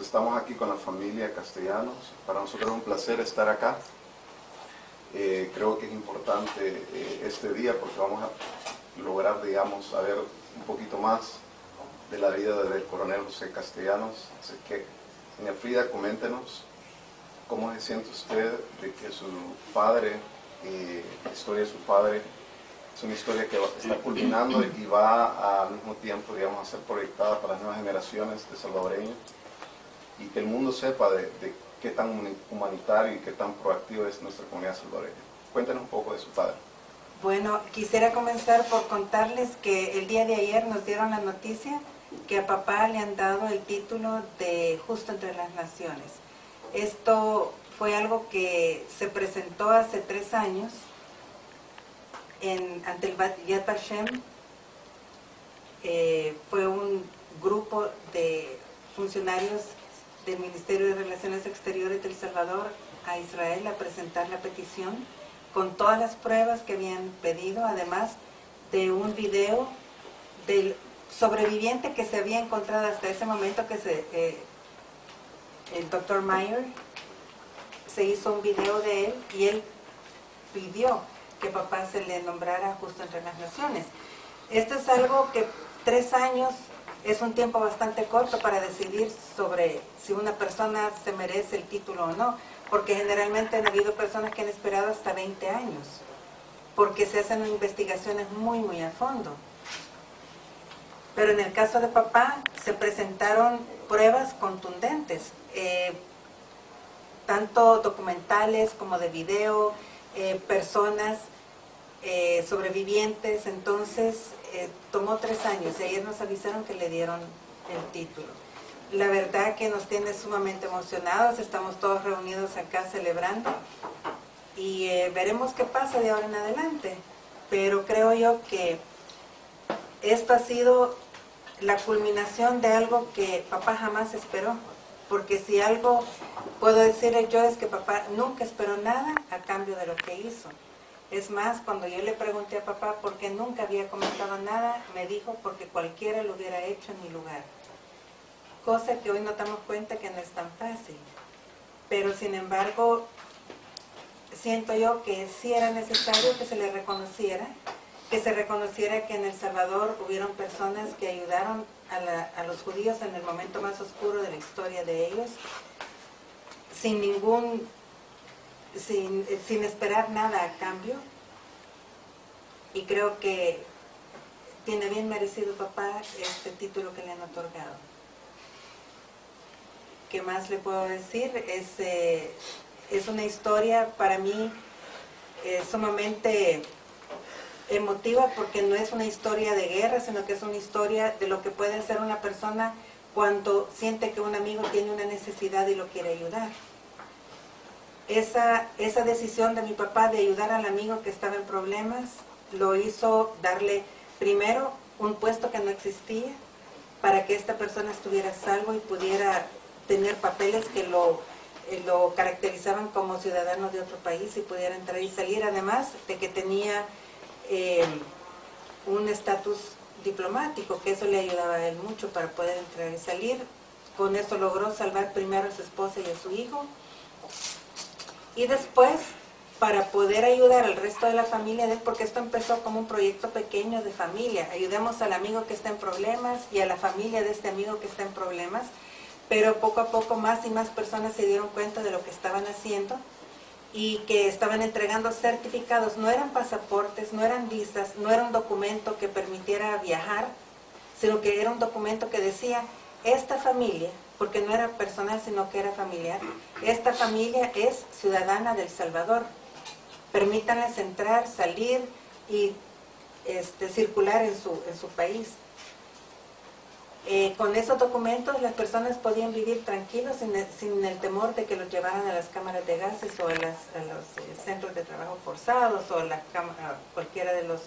Estamos aquí con la familia Castellanos. Para nosotros es un placer estar acá. Creo que es importante este día porque vamos a lograr, digamos, saber un poquito más de la vida del coronel José Castellanos. Así que, doña Frida, coméntenos cómo se siente usted de que su padre, la historia de su padre, es una historia que está culminando y va al mismo tiempo, digamos, a ser proyectada para las nuevas generaciones de salvadoreños, y que el mundo sepa de qué tan humanitario y qué tan proactivo es nuestra comunidad salvadoreña. Cuéntenos un poco de su padre. Bueno, quisiera comenzar por contarles que el día de ayer nos dieron la noticia que a papá le han dado el título de Justo entre las Naciones. Esto fue algo que se presentó hace 3 años ante el Yad Vashem. Fue un grupo de funcionarios del Ministerio de Relaciones Exteriores de El Salvador a Israel a presentar la petición con todas las pruebas que habían pedido, además de un video del sobreviviente que se había encontrado hasta ese momento, que el Dr. Meyer se hizo un video de él, y él pidió que papá se le nombrara Justo entre las Naciones. Esto es algo que 3 años es un tiempo bastante corto para decidir sobre si una persona se merece el título o no, porque generalmente han habido personas que han esperado hasta 20 años, porque se hacen investigaciones muy a fondo. Pero en el caso de papá se presentaron pruebas contundentes, tanto documentales como de video, personas sobrevivientes. Entonces tomó 3 años y ayer nos avisaron que le dieron el título. La verdad que nos tiene sumamente emocionados, estamos todos reunidos acá celebrando y veremos qué pasa de ahora en adelante. Pero creo yo que esto ha sido la culminación de algo que papá jamás esperó, porque si algo puedo decirle yo es que papá nunca esperó nada a cambio de lo que hizo. Es más, cuando yo le pregunté a papá por qué nunca había comentado nada, me dijo porque cualquiera lo hubiera hecho en mi lugar. Cosa que hoy nos damos cuenta que no es tan fácil. Pero sin embargo, siento yo que sí era necesario que se le reconociera, que se reconociera que en El Salvador hubieron personas que ayudaron a los judíos en el momento más oscuro de la historia de ellos, sin esperar nada a cambio. Y creo que tiene bien merecido papá este título que le han otorgado. ¿Qué más le puedo decir? Es una historia para mí sumamente emotiva, porque no es una historia de guerra, sino que es una historia de lo que puede ser una persona cuando siente que un amigo tiene una necesidad y lo quiere ayudar. Esa decisión de mi papá de ayudar al amigo que estaba en problemas lo hizo darle primero un puesto que no existía para que esta persona estuviera a salvo y pudiera tener papeles que lo caracterizaban como ciudadano de otro país y pudiera entrar y salir, además de que tenía un estatus diplomático, que eso le ayudaba a él mucho para poder entrar y salir. Con eso logró salvar primero a su esposa y a su hijo, y después para poder ayudar al resto de la familia de él, porque esto empezó como un proyecto pequeño de familia. Ayudemos al amigo que está en problemas y a la familia de este amigo que está en problemas, pero poco a poco más y más personas se dieron cuenta de lo que estaban haciendo y que estaban entregando certificados. No eran pasaportes, no eran visas, no era un documento que permitiera viajar, sino que era un documento que decía: esta familia, porque no era personal sino que era familiar, esta familia es ciudadana de El Salvador, permítanles entrar, salir y circular en su país. Con esos documentos las personas podían vivir tranquilos sin el temor de que los llevaran a las cámaras de gases o a los centros de trabajo forzados o a cualquiera de los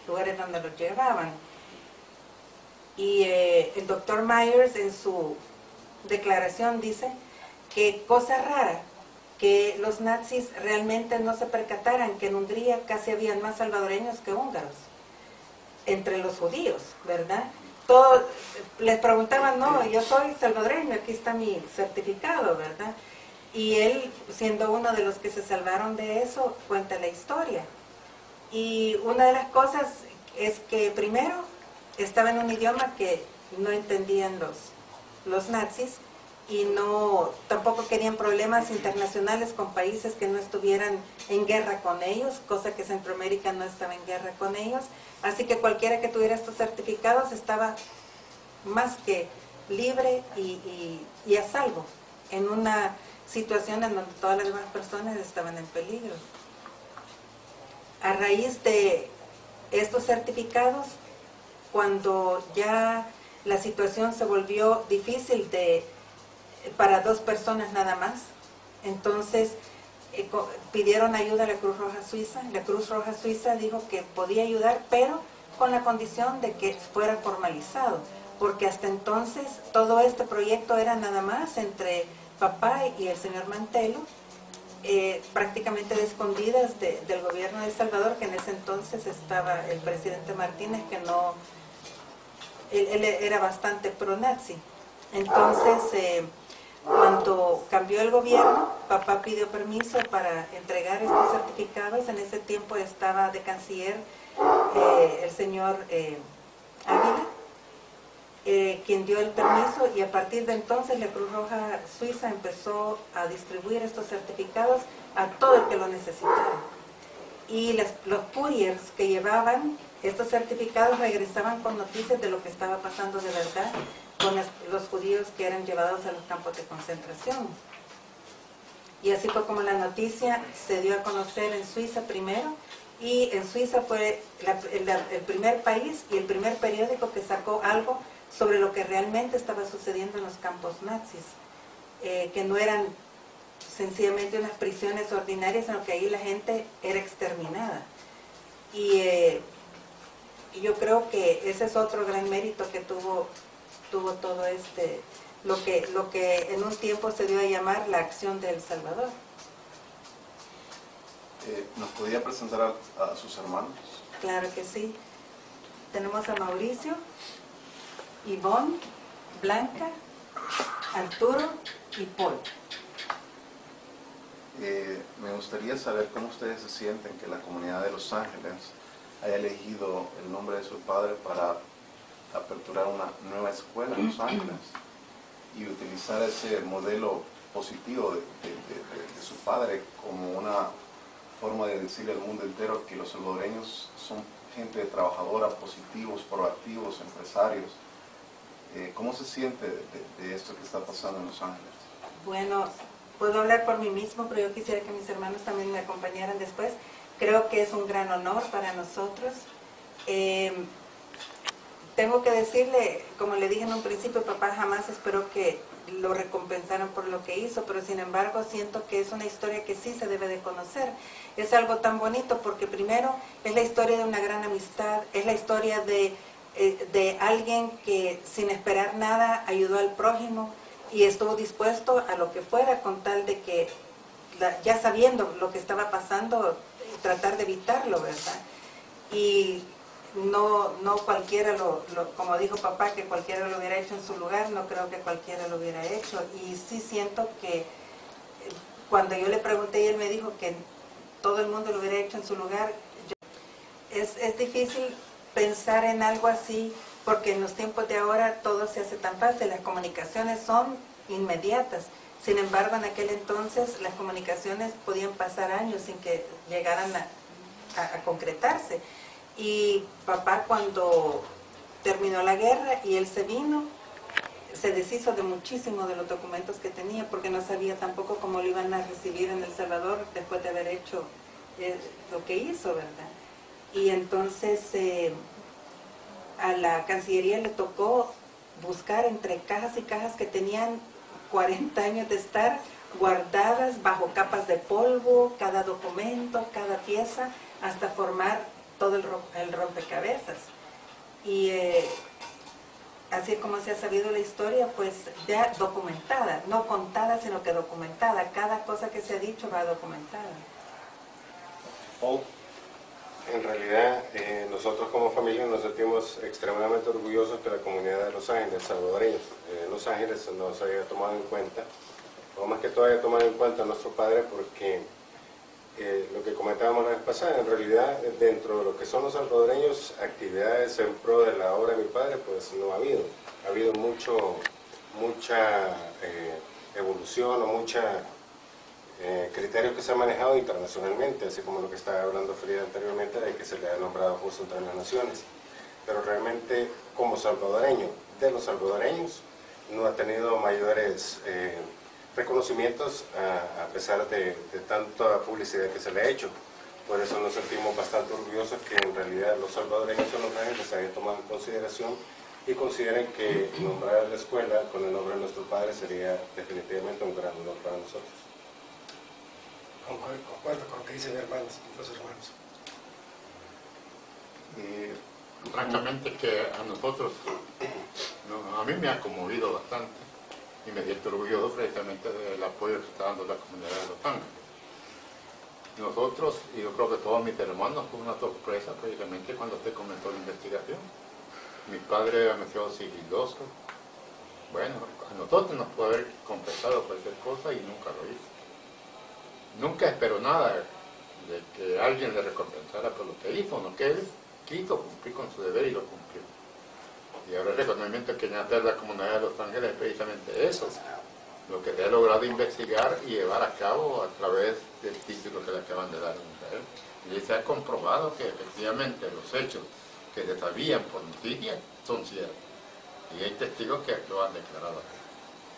lugares donde los llevaban. Y el Dr. Myers en su declaración dice que cosa rara, que los nazis realmente no se percataran que en Hungría casi habían más salvadoreños que húngaros, entre los judíos, ¿verdad? todos les preguntaban, no, yo soy salvadoreño, aquí está mi certificado, ¿verdad? Y él, siendo uno de los que se salvaron de eso, cuenta la historia. Y una de las cosas es que primero estaba en un idioma que no entendían los nazis y tampoco querían problemas internacionales con países que no estuvieran en guerra con ellos, cosa que Centroamérica no estaba en guerra con ellos. Así que cualquiera que tuviera estos certificados estaba más que libre y a salvo en una situación en donde todas las demás personas estaban en peligro. A raíz de estos certificados, cuando ya la situación se volvió difícil para 2 personas nada más, entonces pidieron ayuda a la Cruz Roja Suiza. La Cruz Roja Suiza dijo que podía ayudar, pero con la condición de que fuera formalizado, porque hasta entonces todo este proyecto era nada más entre papá y el señor Mantelo, prácticamente de escondidas del gobierno de El Salvador, que en ese entonces estaba el presidente Martínez, que no, él era bastante pro-nazi. Entonces, cuando cambió el gobierno, papá pidió permiso para entregar estos certificados. En ese tiempo estaba de canciller el señor Ávila, quien dio el permiso, y a partir de entonces la Cruz Roja Suiza empezó a distribuir estos certificados a todo el que lo necesitara. Y los couriers que llevaban estos certificados regresaban con noticias de lo que estaba pasando de verdad con los judíos que eran llevados a los campos de concentración. Y así fue como la noticia se dio a conocer en Suiza primero, y en Suiza fue el primer país y el primer periódico que sacó algo sobre lo que realmente estaba sucediendo en los campos nazis, que no eran sencillamente unas prisiones ordinarias, sino que ahí la gente era exterminada. Y yo creo que ese es otro gran mérito que tuvo todo lo que en un tiempo se dio a llamar la acción de El Salvador. ¿Nos podría presentar a sus hermanos? Claro que sí. Tenemos a Mauricio, Ivonne, Blanca, Arturo y Paul. Me gustaría saber cómo ustedes se sienten que la comunidad de Los Ángeles haya elegido el nombre de su padre para aperturar una nueva escuela en Los Ángeles y utilizar ese modelo positivo de su padre como una forma de decirle al mundo entero que los salvadoreños son gente trabajadora, positivos, proactivos, empresarios. ¿Cómo se siente de esto que está pasando en Los Ángeles? Bueno, puedo hablar por mí mismo, pero yo quisiera que mis hermanos también me acompañaran después. Creo que es un gran honor para nosotros. Tengo que decirle, como le dije en un principio, papá jamás esperó que lo recompensaran por lo que hizo, pero sin embargo siento que es una historia que sí se debe de conocer. Es algo tan bonito porque primero es la historia de una gran amistad, es la historia de alguien que sin esperar nada ayudó al prójimo y estuvo dispuesto a lo que fuera con tal de que, ya sabiendo lo que estaba pasando, tratar de evitarlo, ¿verdad? Y no cualquiera como dijo papá, que cualquiera lo hubiera hecho en su lugar, no creo que cualquiera lo hubiera hecho. Y sí siento que cuando yo le pregunté y él me dijo que todo el mundo lo hubiera hecho en su lugar, es difícil pensar en algo así, porque en los tiempos de ahora todo se hace tan fácil, las comunicaciones son inmediatas. Sin embargo, en aquel entonces las comunicaciones podían pasar años sin que llegaran a concretarse. Y papá, cuando terminó la guerra y él se vino, se deshizo de muchísimos de los documentos que tenía, porque no sabía tampoco cómo lo iban a recibir en El Salvador después de haber hecho lo que hizo, ¿verdad? Y entonces a la Cancillería le tocó buscar entre cajas y cajas que tenían 40 años de estar guardadas bajo capas de polvo, cada documento, cada pieza, hasta formar todo el rompecabezas. Y así como se ha sabido la historia, pues ya documentada, no contada, sino que documentada. Cada cosa que se ha dicho va documentada. Paul. En realidad, nosotros como familia nos sentimos extremadamente orgullosos que la comunidad de Los Ángeles, salvadoreños, Los Ángeles nos haya tomado en cuenta, o más que todo haya tomado en cuenta a nuestro padre, porque lo que comentábamos la vez pasada, en realidad dentro de lo que son los salvadoreños, actividades en pro de la obra de mi padre, pues no ha habido. Ha habido mucha evolución o mucha criterios que se han manejado internacionalmente, así como lo que estaba hablando Frida anteriormente, de que se le ha nombrado justo entre las naciones. Pero realmente, como salvadoreño, de los salvadoreños, no ha tenido mayores reconocimientos a pesar de tanta publicidad que se le ha hecho. Por eso nos sentimos bastante orgullosos que en realidad los salvadoreños en Los Ángeles se hayan tomado en consideración y consideren que nombrar a la escuela con el nombre de nuestro padre sería definitivamente un gran honor para nosotros. Concuerdo con lo que dicen los hermanos. Francamente que a nosotros, a mí me ha conmovido bastante y me siento orgulloso precisamente del apoyo que está dando la comunidad de Los Ángeles. Nosotros, y yo creo que todos mis hermanos, fue una sorpresa precisamente cuando se comenzó la investigación. Mi padre nació sigiloso. Bueno, a nosotros nos puede haber confesado cualquier cosa y nunca lo hizo. Nunca esperó nada de que alguien le recompensara por lo que hizo, no que él quiso cumplir con su deber y lo cumplió. Y ahora el reconocimiento que quiere hacer la comunidad de Los Ángeles es precisamente eso, lo que se ha logrado investigar y llevar a cabo a través del título que le acaban de dar en Israel. Y se ha comprobado que efectivamente los hechos que se sabían por noticias son ciertos. Y hay testigos que lo han declarado.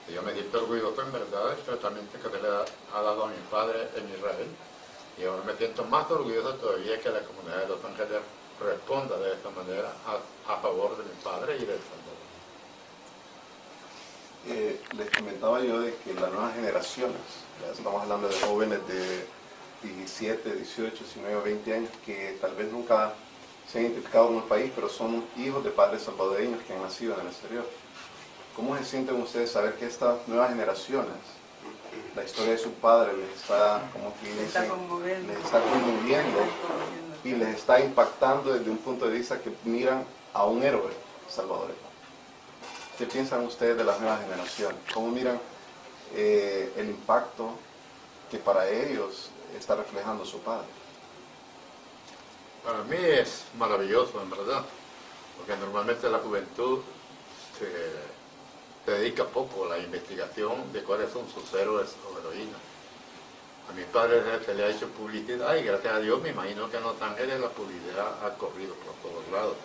Y yo me siento orgulloso en verdad del tratamiento que se le ha dado a mi padre en Israel. Y ahora me siento más orgulloso todavía que la comunidad de Los Ángeles responda de esta manera a favor de mi padre y del Salvador. Les comentaba yo de que las nuevas generaciones, ya estamos hablando de jóvenes de 17, 18, 19, 20 años que tal vez nunca se han identificado con el país, pero son hijos de padres salvadoreños que han nacido en el exterior. ¿Cómo se sienten ustedes saber que estas nuevas generaciones, la historia de su padre les está, como que les está conmoviendo y les está impactando desde un punto de vista que miran a un héroe salvadoreño? ¿Qué piensan ustedes de las nuevas generaciones? ¿Cómo miran el impacto que para ellos está reflejando su padre? Para mí es maravilloso, en verdad, porque normalmente la juventud se dedica poco a la investigación de cuáles son sus héroes o heroínas. A mi padre se le ha hecho publicidad y gracias a Dios me imagino que en Los Ángeles la publicidad ha corrido por todos lados.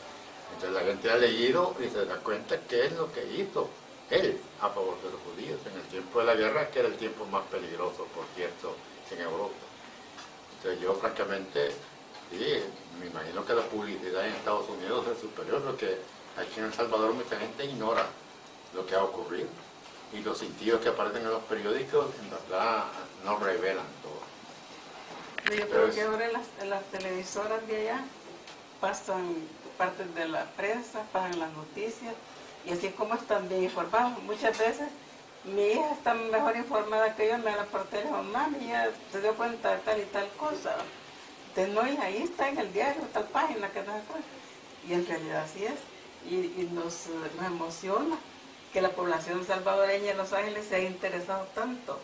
Entonces la gente ha leído y se da cuenta qué es lo que hizo él a favor de los judíos en el tiempo de la guerra, que era el tiempo más peligroso, por cierto, en Europa. Entonces yo francamente, sí, me imagino que la publicidad en Estados Unidos es superior, porque aquí en El Salvador mucha gente ignora lo que ha ocurrido y los sentidos que aparecen en los periódicos en verdad no revelan todo. Yo creo que ahora en las televisoras de allá pasan partes de la prensa, pasan las noticias y así como están bien informados. Muchas veces mi hija está mejor informada que yo, me habla por teléfono, mami, ya se dio cuenta de tal y tal cosa. Entonces, no, hija, ahí está en el diario, tal página que nos acuerda. Y en realidad así es. Y nos emociona que la población salvadoreña en Los Ángeles se haya interesado tanto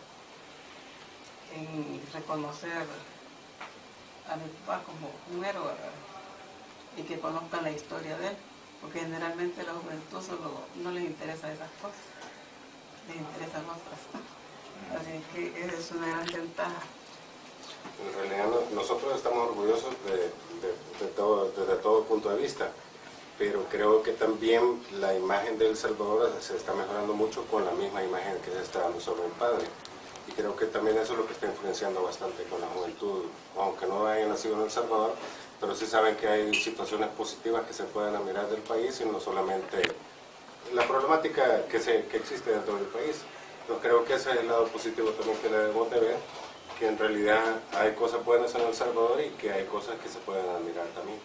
en reconocer a mi papá como un héroe, ¿verdad? Y que conozcan la historia de él, porque generalmente a la juventud no les interesa esas cosas, les interesan otras. Así que esa es una gran ventaja. En realidad nosotros estamos orgullosos desde todo punto de vista, pero creo que también la imagen de El Salvador se está mejorando mucho con la misma imagen que se está dando sobre el padre. Y creo que también eso es lo que está influenciando bastante con la juventud, aunque no hayan nacido en El Salvador, pero sí saben que hay situaciones positivas que se pueden admirar del país y no solamente la problemática que existe dentro del país. Yo creo que ese es el lado positivo también que debemos de ver, que en realidad hay cosas buenas en El Salvador y que hay cosas que se pueden admirar también.